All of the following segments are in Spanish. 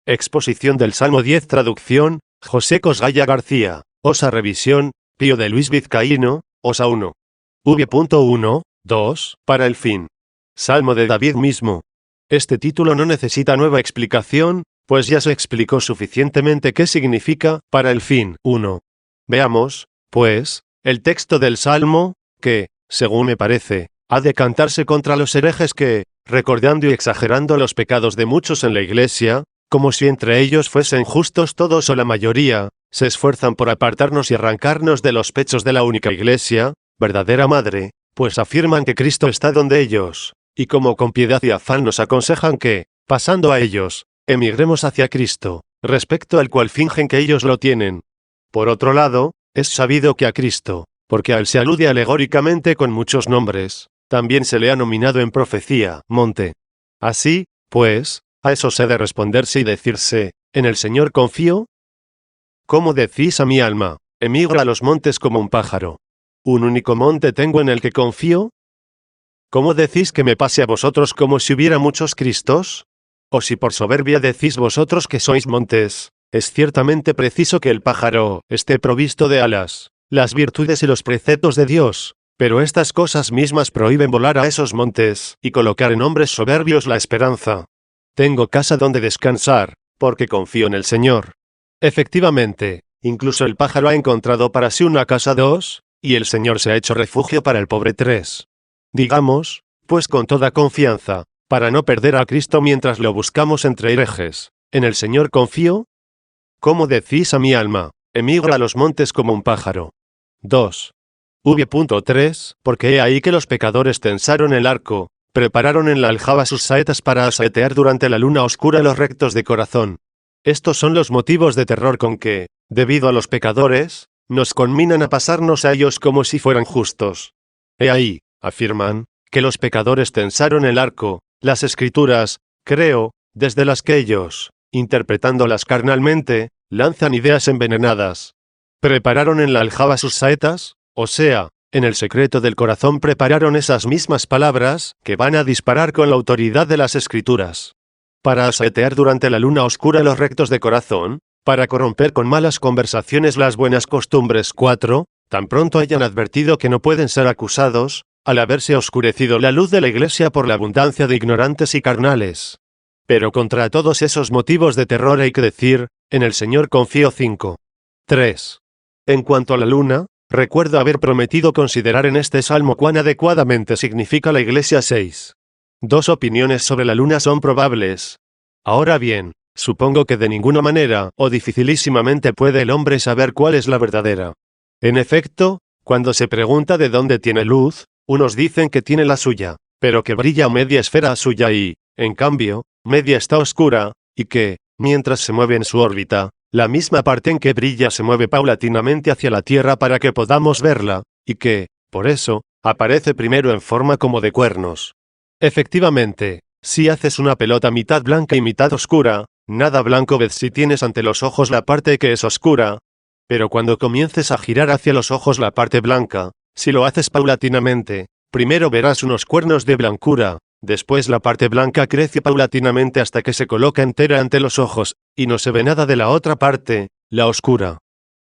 Exposición del Salmo 10. Traducción, José Cosgaya García. Osa revisión, Pío de Luis Vizcaíno, Osa 1. V.1, 2, para el fin. Salmo de David mismo. Este título no necesita nueva explicación, pues ya se explicó suficientemente qué significa, para el fin. 1. Veamos, pues, el texto del Salmo, que, según me parece, ha de cantarse contra los herejes que, recordando y exagerando los pecados de muchos en la Iglesia, como si entre ellos fuesen justos todos o la mayoría, se esfuerzan por apartarnos y arrancarnos de los pechos de la única Iglesia, verdadera madre, pues afirman que Cristo está donde ellos, y como con piedad y afán nos aconsejan que, pasando a ellos, emigremos hacia Cristo, respecto al cual fingen que ellos lo tienen. Por otro lado, es sabido que a Cristo, porque a él se alude alegóricamente con muchos nombres, también se le ha nominado en profecía, monte. Así, pues, a eso se ha de responderse y decirse, ¿en el Señor confío? ¿Cómo decís a mi alma, emigra a los montes como un pájaro? ¿Un único monte tengo en el que confío? ¿Cómo decís que me pase a vosotros como si hubiera muchos Cristos? O si por soberbia decís vosotros que sois montes, es ciertamente preciso que el pájaro esté provisto de alas, las virtudes y los preceptos de Dios, pero estas cosas mismas prohíben volar a esos montes y colocar en hombres soberbios la esperanza. Tengo casa donde descansar, porque confío en el Señor. Efectivamente, incluso el pájaro ha encontrado para sí una casa 2, y el Señor se ha hecho refugio para el pobre 3. Digamos, pues con toda confianza, para no perder a Cristo mientras lo buscamos entre herejes, ¿en el Señor confío? ¿Cómo decís a mi alma, emigra a los montes como un pájaro? 2. V.3, porque he ahí que los pecadores tensaron el arco, prepararon en la aljaba sus saetas para asaetear durante la luna oscura los rectos de corazón. Estos son los motivos de terror con que, debido a los pecadores, nos conminan a pasarnos a ellos como si fueran justos. He ahí, afirman, que los pecadores tensaron el arco, las escrituras, creo, desde las que ellos, interpretándolas carnalmente, lanzan ideas envenenadas. Prepararon en la aljaba sus saetas, o sea, en el secreto del corazón prepararon esas mismas palabras, que van a disparar con la autoridad de las escrituras. Para asaetear durante la luna oscura los rectos de corazón, para corromper con malas conversaciones las buenas costumbres. 4. Tan pronto hayan advertido que no pueden ser acusados, al haberse oscurecido la luz de la Iglesia por la abundancia de ignorantes y carnales. Pero contra todos esos motivos de terror hay que decir, en el Señor confío. 5. 3. En cuanto a la luna, recuerdo haber prometido considerar en este salmo cuán adecuadamente significa la Iglesia. 6. Dos opiniones sobre la luna son probables. Ahora bien, supongo que de ninguna manera, o dificilísimamente puede el hombre saber cuál es la verdadera. En efecto, cuando se pregunta de dónde tiene luz, unos dicen que tiene la suya, pero que brilla media esfera suya y, en cambio, media está oscura, y que, mientras se mueve en su órbita, la misma parte en que brilla se mueve paulatinamente hacia la Tierra para que podamos verla, y que, por eso, aparece primero en forma como de cuernos. Efectivamente, si haces una pelota mitad blanca y mitad oscura, nada blanco ves si tienes ante los ojos la parte que es oscura, pero cuando comiences a girar hacia los ojos la parte blanca, si lo haces paulatinamente, primero verás unos cuernos de blancura, después la parte blanca crece paulatinamente hasta que se coloca entera ante los ojos, y no se ve nada de la otra parte, la oscura.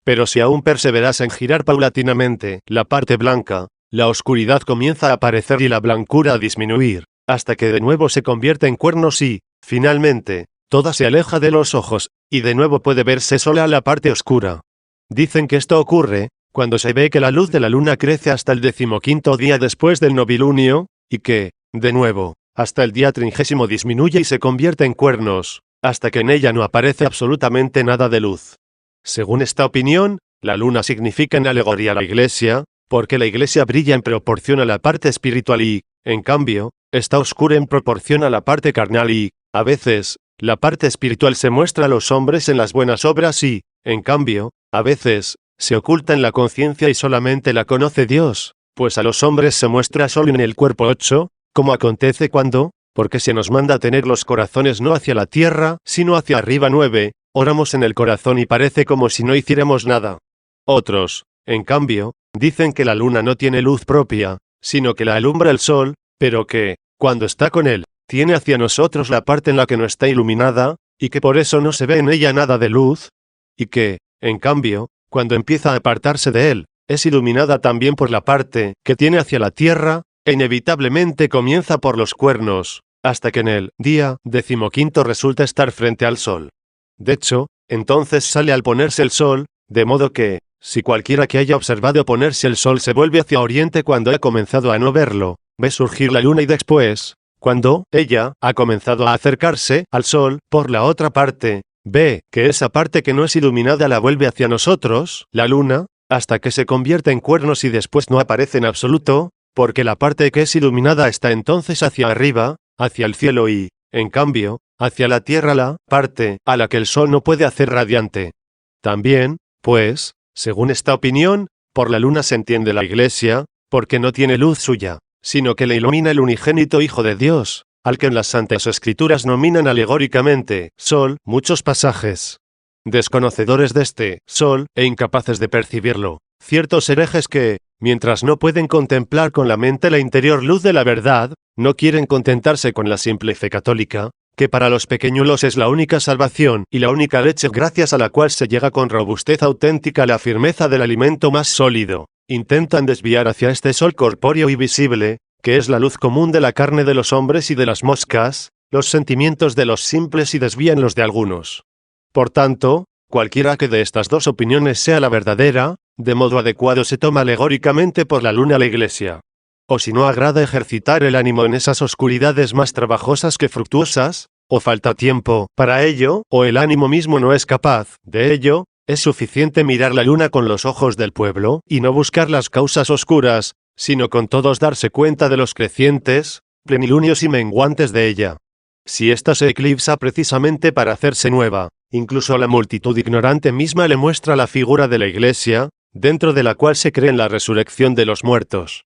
Pero si aún perseveras en girar paulatinamente la parte blanca, la oscuridad comienza a aparecer y la blancura a disminuir, hasta que de nuevo se convierte en cuernos y, finalmente, toda se aleja de los ojos, y de nuevo puede verse sola la parte oscura. Dicen que esto ocurre cuando se ve que la luz de la luna crece hasta el 15º día después del novilunio, y que, de nuevo, hasta el día 30 disminuye y se convierte en cuernos, hasta que en ella no aparece absolutamente nada de luz. Según esta opinión, la luna significa en alegoría la Iglesia, porque la Iglesia brilla en proporción a la parte espiritual y, en cambio, está oscura en proporción a la parte carnal y, a veces, la parte espiritual se muestra a los hombres en las buenas obras y, en cambio, a veces, se oculta en la conciencia y solamente la conoce Dios, pues a los hombres se muestra solo en el cuerpo. 8, como acontece cuando, porque se nos manda tener los corazones no hacia la tierra, sino hacia arriba. 9, oramos en el corazón y parece como si no hiciéramos nada. Otros, en cambio, dicen que la luna no tiene luz propia, sino que la alumbra el sol, pero que, cuando está con él, tiene hacia nosotros la parte en la que no está iluminada, y que por eso no se ve en ella nada de luz, y que, en cambio, cuando empieza a apartarse de él, es iluminada también por la parte que tiene hacia la tierra, e inevitablemente comienza por los cuernos, hasta que en el día 15 resulta estar frente al sol. De hecho, entonces sale al ponerse el sol, de modo que, si cualquiera que haya observado ponerse el sol se vuelve hacia oriente cuando ha comenzado a no verlo, ve surgir la luna y después, cuando ella ha comenzado a acercarse al sol por la otra parte, ve que esa parte que no es iluminada la vuelve hacia nosotros, la luna, hasta que se convierte en cuernos y después no aparece en absoluto, porque la parte que es iluminada está entonces hacia arriba, hacia el cielo y, en cambio, hacia la tierra la parte a la que el sol no puede hacer radiante. También, pues, según esta opinión, por la luna se entiende la Iglesia, porque no tiene luz suya, sino que le ilumina el unigénito Hijo de Dios, al que en las Santas Escrituras nominan alegóricamente sol, muchos pasajes. Desconocedores de este sol, e incapaces de percibirlo, ciertos herejes que, mientras no pueden contemplar con la mente la interior luz de la verdad, no quieren contentarse con la simple fe católica, que para los pequeñuelos es la única salvación y la única leche gracias a la cual se llega con robustez auténtica a la firmeza del alimento más sólido. Intentan desviar hacia este sol corpóreo y visible, que es la luz común de la carne de los hombres y de las moscas, los sentimientos de los simples y desvían los de algunos. Por tanto, cualquiera que de estas dos opiniones sea la verdadera, de modo adecuado se toma alegóricamente por la luna la Iglesia. O si no agrada ejercitar el ánimo en esas oscuridades más trabajosas que fructuosas, o falta tiempo para ello, o el ánimo mismo no es capaz de ello, es suficiente mirar la luna con los ojos del pueblo, y no buscar las causas oscuras, sino con todos darse cuenta de los crecientes, plenilunios y menguantes de ella. Si ésta se eclipsa precisamente para hacerse nueva, incluso la multitud ignorante misma le muestra la figura de la Iglesia, dentro de la cual se cree en la resurrección de los muertos.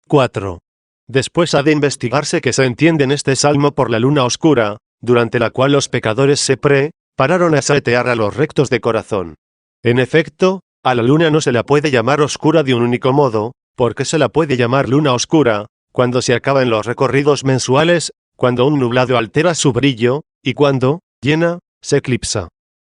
4. Después ha de investigarse que se entiende en este salmo por la luna oscura, durante la cual los pecadores se pararon a saetear a los rectos de corazón. En efecto, a la luna no se la puede llamar oscura de un único modo, porque se la puede llamar luna oscura, cuando se acaba en los recorridos mensuales, cuando un nublado altera su brillo, y cuando, llena, se eclipsa.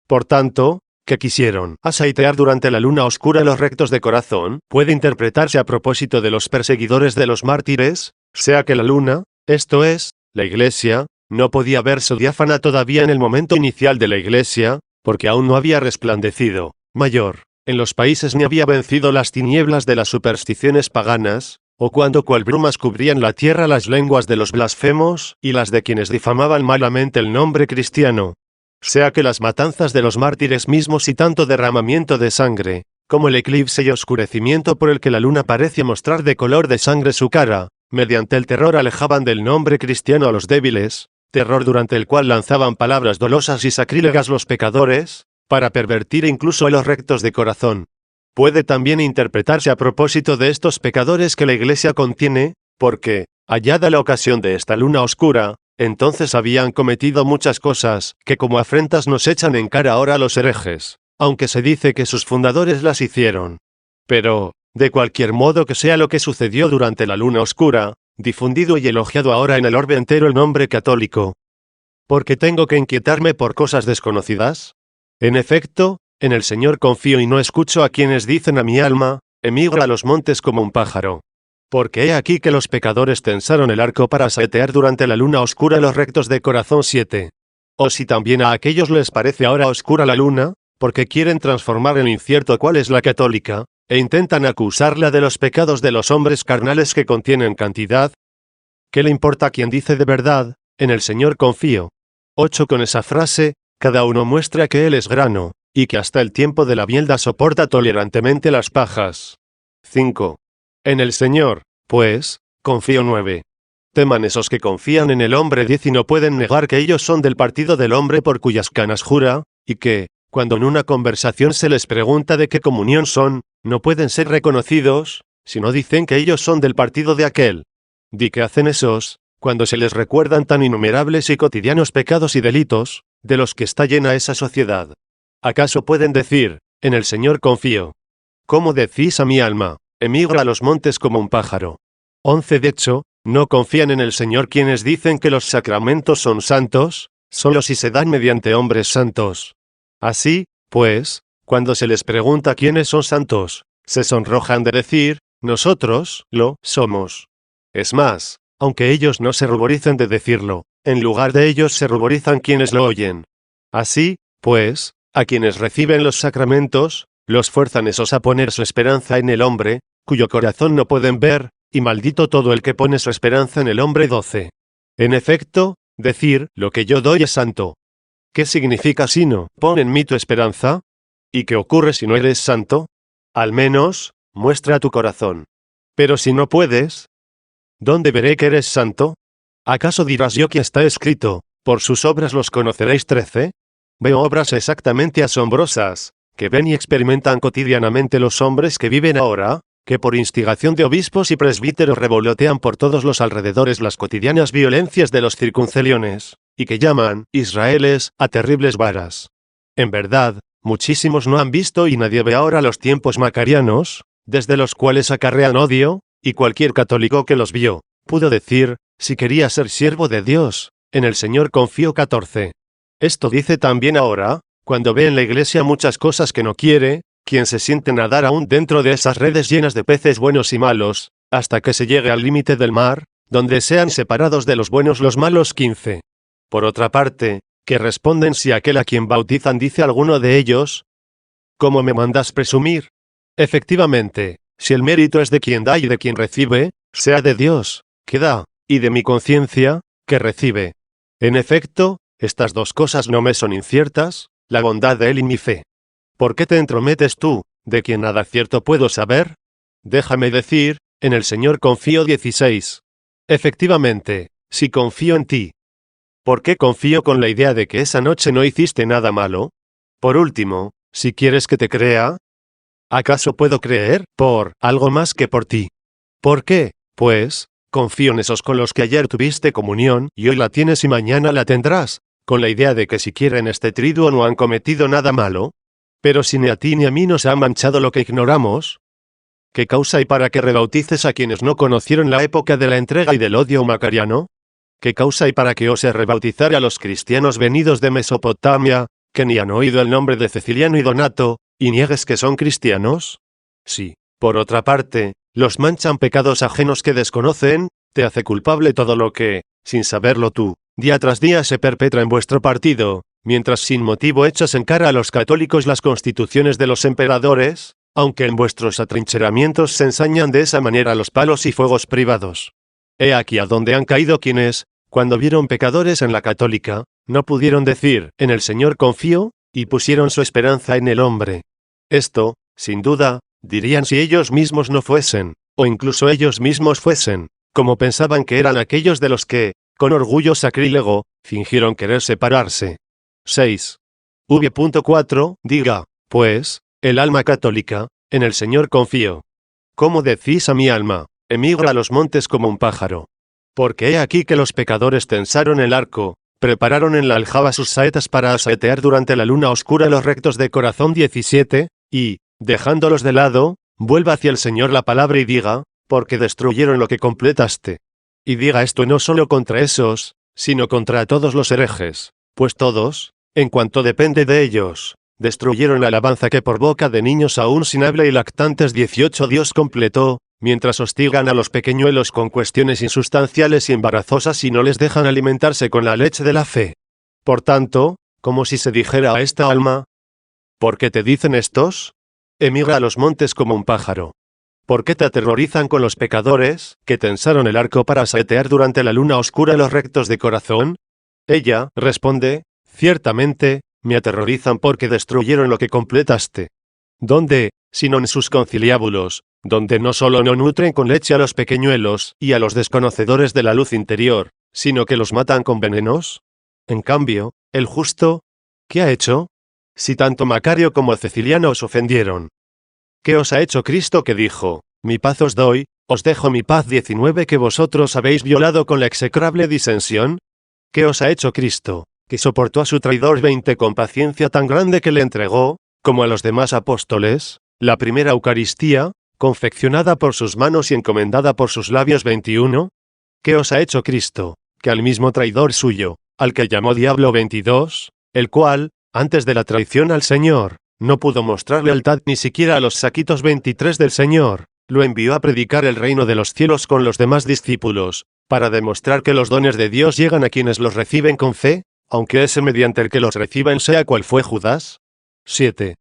Por tanto, que quisieron asaetear durante la luna oscura los rectos de corazón, puede interpretarse a propósito de los perseguidores de los mártires, sea que la luna, esto es, la Iglesia, no podía verse diáfana todavía en el momento inicial de la Iglesia, porque aún no había resplandecido, mayor, en los países ni había vencido las tinieblas de las supersticiones paganas, o cuando cual brumas cubrían la tierra las lenguas de los blasfemos, y las de quienes difamaban malamente el nombre cristiano. Sea que las matanzas de los mártires mismos y tanto derramamiento de sangre, como el eclipse y oscurecimiento por el que la luna parece mostrar de color de sangre su cara, mediante el terror alejaban del nombre cristiano a los débiles, terror durante el cual lanzaban palabras dolosas y sacrílegas los pecadores, para pervertir incluso a los rectos de corazón. Puede también interpretarse a propósito de estos pecadores que la Iglesia contiene, porque, hallada la ocasión de esta luna oscura, entonces habían cometido muchas cosas, que como afrentas nos echan en cara ahora los herejes, aunque se dice que sus fundadores las hicieron. Pero, de cualquier modo que sea lo que sucedió durante la luna oscura, difundido y elogiado ahora en el orbe entero el nombre católico. ¿Por qué tengo que inquietarme por cosas desconocidas? En efecto, en el Señor confío y no escucho a quienes dicen a mi alma, emigra a los montes como un pájaro. Porque he aquí que los pecadores tensaron el arco para saetear durante la luna oscura los rectos de corazón 7. O si también a aquellos les parece ahora oscura la luna, porque quieren transformar en incierto cuál es la católica, e intentan acusarla de los pecados de los hombres carnales que contienen cantidad. ¿Qué le importa a quien dice de verdad, en el Señor confío? 8. Con esa frase, cada uno muestra que él es grano, y que hasta el tiempo de la bielda soporta tolerantemente las pajas. 5. En el Señor, pues, confío 9. Teman esos que confían en el hombre 10 y no pueden negar que ellos son del partido del hombre por cuyas canas jura, y que, cuando en una conversación se les pregunta de qué comunión son, no pueden ser reconocidos, si no dicen que ellos son del partido de aquel. Di que hacen esos, cuando se les recuerdan tan innumerables y cotidianos pecados y delitos, de los que está llena esa sociedad. ¿Acaso pueden decir, en el Señor confío? ¿Cómo decís a mi alma, emigra a los montes como un pájaro? 11. De hecho, ¿no confían en el Señor quienes dicen que los sacramentos son santos, solo si se dan mediante hombres santos. Así, pues, cuando se les pregunta quiénes son santos, se sonrojan de decir, nosotros lo somos. Es más, aunque ellos no se ruboricen de decirlo, en lugar de ellos se ruborizan quienes lo oyen. Así, pues, a quienes reciben los sacramentos, los fuerzan esos a poner su esperanza en el hombre, cuyo corazón no pueden ver, y maldito todo el que pone su esperanza en el hombre. 12. En efecto, decir, lo que yo doy es santo. ¿Qué significa sino, pon en mí tu esperanza? ¿Y qué ocurre si no eres santo? Al menos, muestra tu corazón. Pero si no puedes, ¿dónde veré que eres santo? ¿Acaso dirás yo que está escrito, por sus obras los conoceréis? 13. Veo obras exactamente asombrosas, que ven y experimentan cotidianamente los hombres que viven ahora, que por instigación de obispos y presbíteros revolotean por todos los alrededores las cotidianas violencias de los circunceliones, y que llaman, Israeles, a terribles varas. En verdad, muchísimos no han visto y nadie ve ahora los tiempos macarianos, desde los cuales acarrean odio, y cualquier católico que los vio, pudo decir, si quería ser siervo de Dios, en el Señor confío. 14. Esto dice también ahora, cuando ve en la iglesia muchas cosas que no quiere, quien se siente nadar aún dentro de esas redes llenas de peces buenos y malos, hasta que se llegue al límite del mar, donde sean separados de los buenos los malos. 15. Por otra parte, que responden si aquel a quien bautizan dice alguno de ellos, ¿cómo me mandas presumir? Efectivamente, si el mérito es de quien da y de quien recibe, sea de Dios, que da, y de mi conciencia, que recibe. En efecto, estas dos cosas no me son inciertas, la bondad de él y mi fe. ¿Por qué te entrometes tú, de quien nada cierto puedo saber? Déjame decir, en el Señor confío. 16. Efectivamente, si confío en ti. ¿Por qué confío con la idea de que esa noche no hiciste nada malo? Por último, si quieres que te crea, ¿acaso puedo creer por algo más que por ti? ¿Por qué? Pues, confío en esos con los que ayer tuviste comunión y hoy la tienes y mañana la tendrás, con la idea de que siquiera en este triduo no han cometido nada malo. Pero si ni a ti ni a mí nos ha manchado lo que ignoramos, ¿qué causa hay para que rebautices a quienes no conocieron la época de la entrega y del odio macariano? ¿Qué causa hay para que ose rebautizar a los cristianos venidos de Mesopotamia, que ni han oído el nombre de Ceciliano y Donato, y niegues que son cristianos? Sí, por otra parte, los manchan pecados ajenos que desconocen, te hace culpable todo lo que, sin saberlo tú, día tras día se perpetra en vuestro partido, mientras sin motivo echas en cara a los católicos las constituciones de los emperadores, aunque en vuestros atrincheramientos se ensañan de esa manera los palos y fuegos privados. He aquí a donde han caído quienes, cuando vieron pecadores en la católica, no pudieron decir, en el Señor confío, y pusieron su esperanza en el hombre. Esto, sin duda, dirían si ellos mismos no fuesen, o incluso ellos mismos fuesen, como pensaban que eran aquellos de los que, con orgullo sacrílego, fingieron querer separarse. 6. V.4. Diga, pues, el alma católica, en el Señor confío. ¿Cómo decís a mi alma, emigra a los montes como un pájaro? Porque he aquí que los pecadores tensaron el arco, prepararon en la aljaba sus saetas para asaetear durante la luna oscura los rectos de corazón. 17, y, dejándolos de lado, vuelva hacia el Señor la palabra y diga, porque destruyeron lo que completaste. Y diga esto no solo contra esos, sino contra todos los herejes, pues todos, en cuanto depende de ellos, destruyeron la alabanza que por boca de niños aún sin habla y lactantes 18 Dios completó, mientras hostigan a los pequeñuelos con cuestiones insustanciales y embarazosas y no les dejan alimentarse con la leche de la fe. Por tanto, como si se dijera a esta alma, ¿por qué te dicen estos? Emigra a los montes como un pájaro. ¿Por qué te aterrorizan con los pecadores, que tensaron el arco para saetear durante la luna oscura los rectos de corazón? Ella, responde, ciertamente, me aterrorizan porque destruyeron lo que completaste. ¿Dónde, sino en sus conciliábulos, donde no solo no nutren con leche a los pequeñuelos y a los desconocedores de la luz interior, sino que los matan con venenos? En cambio, el justo, ¿qué ha hecho? Si tanto Macario como Ceciliano os ofendieron. ¿Qué os ha hecho Cristo que dijo, mi paz os doy, os dejo mi paz? 19 que vosotros habéis violado con la execrable disensión? ¿Qué os ha hecho Cristo, que soportó a su traidor 20 con paciencia tan grande que le entregó, como a los demás apóstoles, la primera Eucaristía, confeccionada por sus manos y encomendada por sus labios? 21. ¿Qué os ha hecho Cristo, que al mismo traidor suyo, al que llamó Diablo 22, el cual, antes de la traición al Señor, no pudo mostrar lealtad ni siquiera a los saquitos 23 del Señor, lo envió a predicar el reino de los cielos con los demás discípulos, para demostrar que los dones de Dios llegan a quienes los reciben con fe, aunque ese mediante el que los reciben sea cual fue Judas. 7.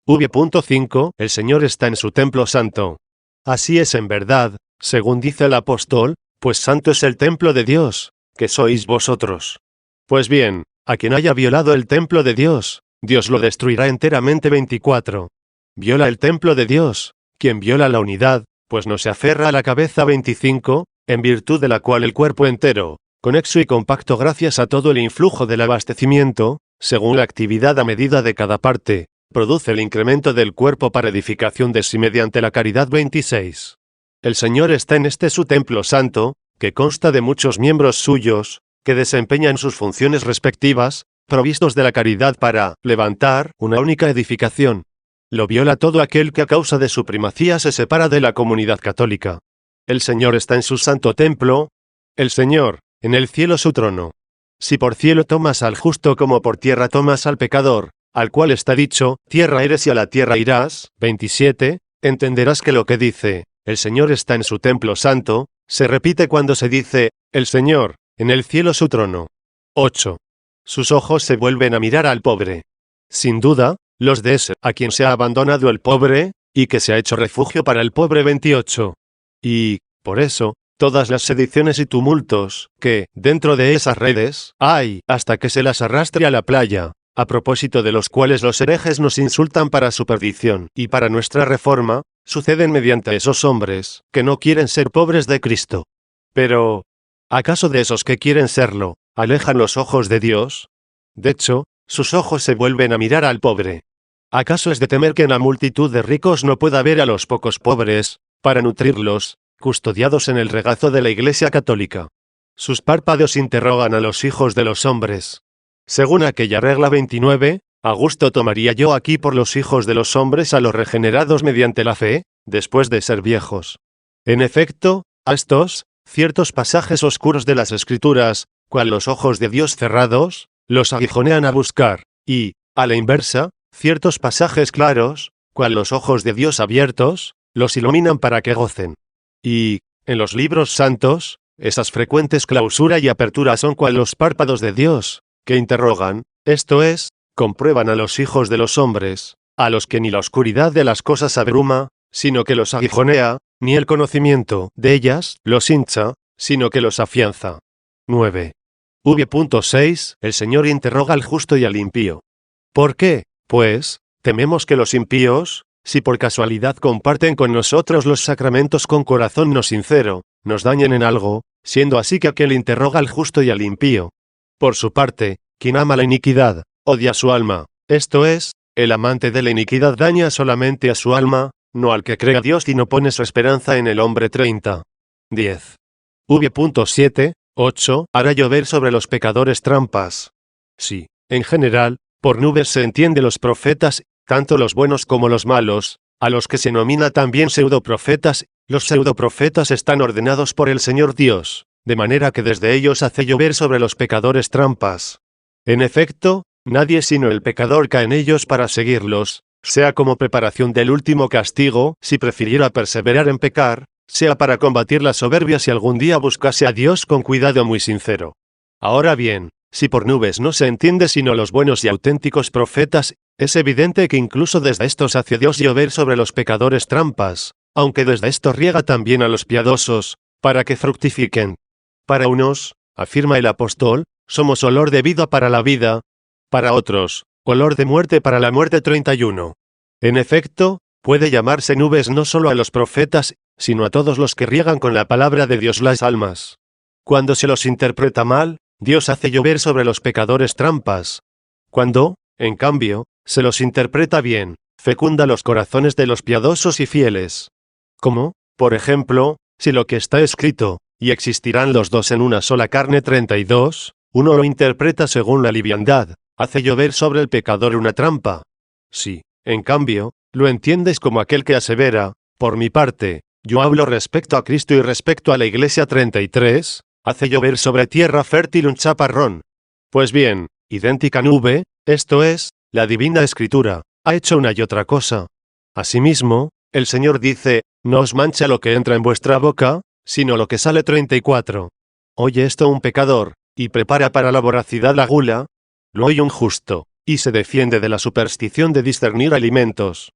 V.5 El Señor está en su templo santo. Así es en verdad, según dice el apóstol, pues santo es el templo de Dios, que sois vosotros. Pues bien, a quien haya violado el templo de Dios, Dios lo destruirá enteramente. 24. Viola el templo de Dios, quien viola la unidad, pues no se aferra a la cabeza. 25, en virtud de la cual el cuerpo entero, conexo y compacto gracias a todo el influjo del abastecimiento, según la actividad a medida de cada parte, produce el incremento del cuerpo para edificación de sí mediante la caridad. 26. El Señor está en este su templo santo, que consta de muchos miembros suyos, que desempeñan sus funciones respectivas, provistos de la caridad para levantar una única edificación. Lo viola todo aquel que a causa de su primacía se separa de la comunidad católica. El Señor está en su santo templo, el Señor, en el cielo su trono. Si por cielo tomas al justo como por tierra tomas al pecador, al cual está dicho, tierra eres y a la tierra irás, 27, entenderás que lo que dice, el Señor está en su templo santo, se repite cuando se dice, el Señor, en el cielo su trono. 8. Sus ojos se vuelven a mirar al pobre. Sin duda, los de ese, a quien se ha abandonado el pobre, y que se ha hecho refugio para el pobre. 28. Y, por eso, todas las sediciones y tumultos, que, dentro de esas redes, hay, hasta que se las arrastre a la playa, a propósito de los cuales los herejes nos insultan para su perdición, y para nuestra reforma, suceden mediante esos hombres, que no quieren ser pobres de Cristo. Pero, ¿acaso de esos que quieren serlo, alejan los ojos de Dios? De hecho, sus ojos se vuelven a mirar al pobre. ¿Acaso es de temer que en la multitud de ricos no pueda ver a los pocos pobres, para nutrirlos, custodiados en el regazo de la Iglesia católica? Sus párpados interrogan a los hijos de los hombres. Según aquella regla 29, a gusto tomaría yo aquí por los hijos de los hombres a los regenerados mediante la fe, después de ser viejos. En efecto, a estos, ciertos pasajes oscuros de las Escrituras, cual los ojos de Dios cerrados, los aguijonean a buscar, y, a la inversa, ciertos pasajes claros, cual los ojos de Dios abiertos, los iluminan para que gocen. Y, en los libros santos, esas frecuentes clausura y apertura son cual los párpados de Dios, que interrogan, esto es, comprueban a los hijos de los hombres, a los que ni la oscuridad de las cosas abruma, sino que los aguijonea, ni el conocimiento de ellas los hincha, sino que los afianza. 9. V.6 El Señor interroga al justo y al impío. ¿Por qué, pues, tememos que los impíos, si por casualidad comparten con nosotros los sacramentos con corazón no sincero, nos dañen en algo, siendo así que aquel interroga al justo y al impío? Por su parte, quien ama la iniquidad, odia su alma, esto es, el amante de la iniquidad daña solamente a su alma, no al que cree a Dios y no pone su esperanza en el hombre. 30. 10. V.7, 8 Hará llover sobre los pecadores trampas. Sí, en general, por nubes se entiende los profetas, tanto los buenos como los malos, a los que se nomina también pseudoprofetas. Los pseudoprofetas están ordenados por el Señor Dios, de manera que desde ellos hace llover sobre los pecadores trampas. En efecto, nadie sino el pecador cae en ellos para seguirlos, sea como preparación del último castigo, si prefiriera perseverar en pecar, sea para combatir la soberbia si algún día buscase a Dios con cuidado muy sincero. Ahora bien, si por nubes no se entiende sino los buenos y auténticos profetas, es evidente que incluso desde estos hace Dios llover sobre los pecadores trampas, aunque desde estos riega también a los piadosos, para que fructifiquen. Para unos, afirma el apóstol, somos olor de vida para la vida, para otros, olor de muerte para la muerte. 31. En efecto, puede llamarse nubes no solo a los profetas, sino a todos los que riegan con la palabra de Dios las almas. Cuando se los interpreta mal, Dios hace llover sobre los pecadores trampas. Cuando, en cambio, se los interpreta bien, fecunda los corazones de los piadosos y fieles. Como, por ejemplo, si lo que está escrito, y existirán los dos en una sola carne. 32, uno lo interpreta según la liviandad, hace llover sobre el pecador una trampa. Si, en cambio, lo entiendes como aquel que asevera, por mi parte, yo hablo respecto a Cristo y respecto a la Iglesia. 33, hace llover sobre tierra fértil un chaparrón. Pues bien, idéntica nube, esto es, la divina escritura, ha hecho una y otra cosa. Asimismo, el Señor dice, no os mancha lo que entra en vuestra boca, sino lo que sale. 34. Oye esto un pecador, y prepara para la voracidad la gula, lo oye un justo, y se defiende de la superstición de discernir alimentos.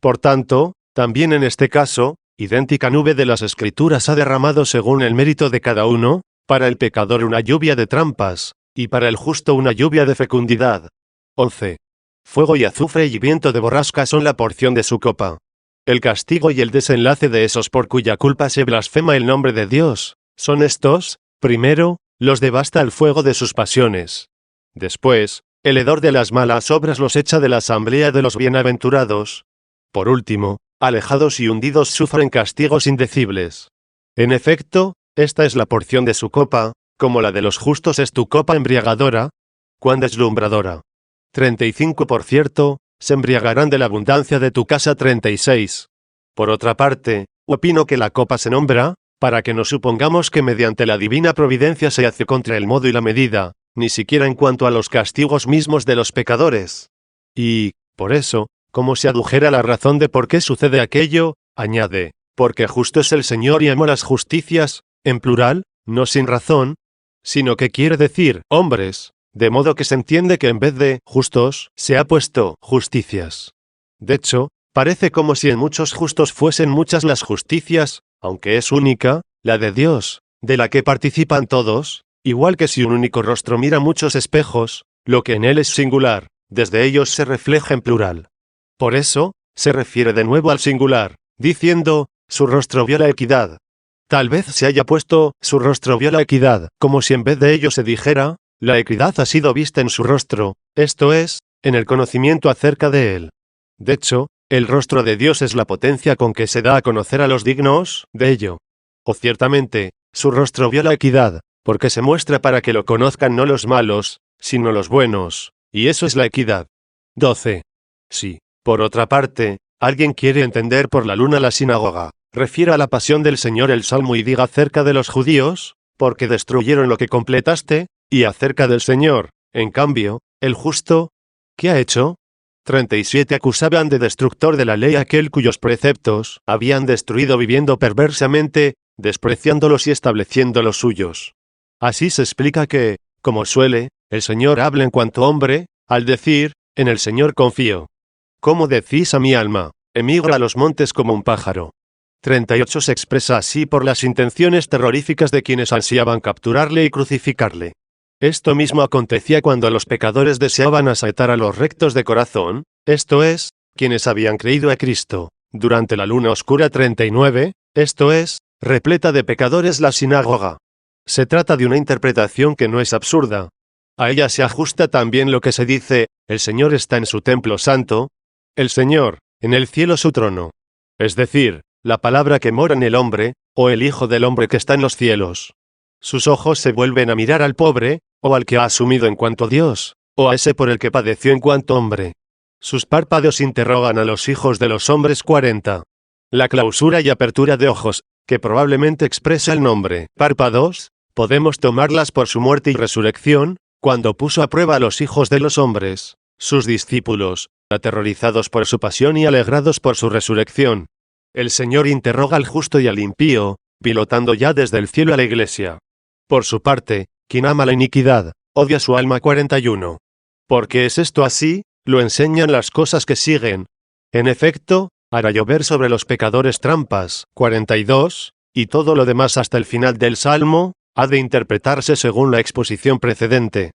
Por tanto, también en este caso, idéntica nube de las Escrituras ha derramado según el mérito de cada uno, para el pecador una lluvia de trampas, y para el justo una lluvia de fecundidad. 11. Fuego y azufre y viento de borrasca son la porción de su copa. El castigo y el desenlace de esos por cuya culpa se blasfema el nombre de Dios, son estos, primero, los devasta el fuego de sus pasiones. Después, el hedor de las malas obras los echa de la asamblea de los bienaventurados. Por último, alejados y hundidos sufren castigos indecibles. En efecto, esta es la porción de su copa, como la de los justos es tu copa embriagadora. Cuán deslumbradora. 35. Por cierto, se embriagarán de la abundancia de tu casa. 36. Por otra parte, opino que la copa se nombra, para que no supongamos que mediante la divina providencia se hace contra el modo y la medida, ni siquiera en cuanto a los castigos mismos de los pecadores. Y, por eso, como se adujera la razón de por qué sucede aquello, añade, porque justo es el Señor y amó las justicias, en plural, no sin razón, sino que quiere decir hombres, de modo que se entiende que en vez de justos, se ha puesto justicias. De hecho, parece como si en muchos justos fuesen muchas las justicias, aunque es única, la de Dios, de la que participan todos, igual que si un único rostro mira muchos espejos, lo que en él es singular, desde ellos se refleja en plural. Por eso, se refiere de nuevo al singular, diciendo, su rostro vio la equidad. Tal vez se haya puesto, su rostro vio la equidad, como si en vez de ello se dijera, la equidad ha sido vista en su rostro, esto es, en el conocimiento acerca de él. De hecho, el rostro de Dios es la potencia con que se da a conocer a los dignos de ello. O ciertamente, su rostro vio la equidad, porque se muestra para que lo conozcan no los malos, sino los buenos, y eso es la equidad. 12. Sí, por otra parte, alguien quiere entender por la luna la sinagoga, refiere a la pasión del Señor el Salmo y diga acerca de los judíos, porque destruyeron lo que completaste, y acerca del Señor, en cambio, el justo, ¿qué ha hecho? 37. Acusaban de destructor de la ley aquel cuyos preceptos habían destruido viviendo perversamente, despreciándolos y estableciendo los suyos. Así se explica que, como suele, el Señor habla en cuanto hombre, al decir, en el Señor confío. ¿Cómo decís a mi alma, emigra a los montes como un pájaro? 38. Se expresa así por las intenciones terroríficas de quienes ansiaban capturarle y crucificarle. Esto mismo acontecía cuando los pecadores deseaban asaltar a los rectos de corazón, esto es, quienes habían creído a Cristo, durante la luna oscura. 39, esto es, repleta de pecadores la sinagoga. Se trata de una interpretación que no es absurda. A ella se ajusta también lo que se dice, el Señor está en su templo santo, el Señor, en el cielo su trono. Es decir, la palabra que mora en el hombre, o el Hijo del hombre que está en los cielos. Sus ojos se vuelven a mirar al pobre, o al que ha asumido en cuanto Dios, o a ese por el que padeció en cuanto hombre. Sus párpados interrogan a los hijos de los hombres. 40. La clausura y apertura de ojos, que probablemente expresa el nombre párpados, podemos tomarlas por su muerte y resurrección, cuando puso a prueba a los hijos de los hombres, sus discípulos, aterrorizados por su pasión y alegrados por su resurrección. El Señor interroga al justo y al impío, pilotando ya desde el cielo a la iglesia. Por su parte, quien ama la iniquidad, odia su alma. 41. ¿Por qué es esto así? Lo enseñan las cosas que siguen. En efecto, hará llover sobre los pecadores trampas. 42, y todo lo demás hasta el final del Salmo, ha de interpretarse según la exposición precedente.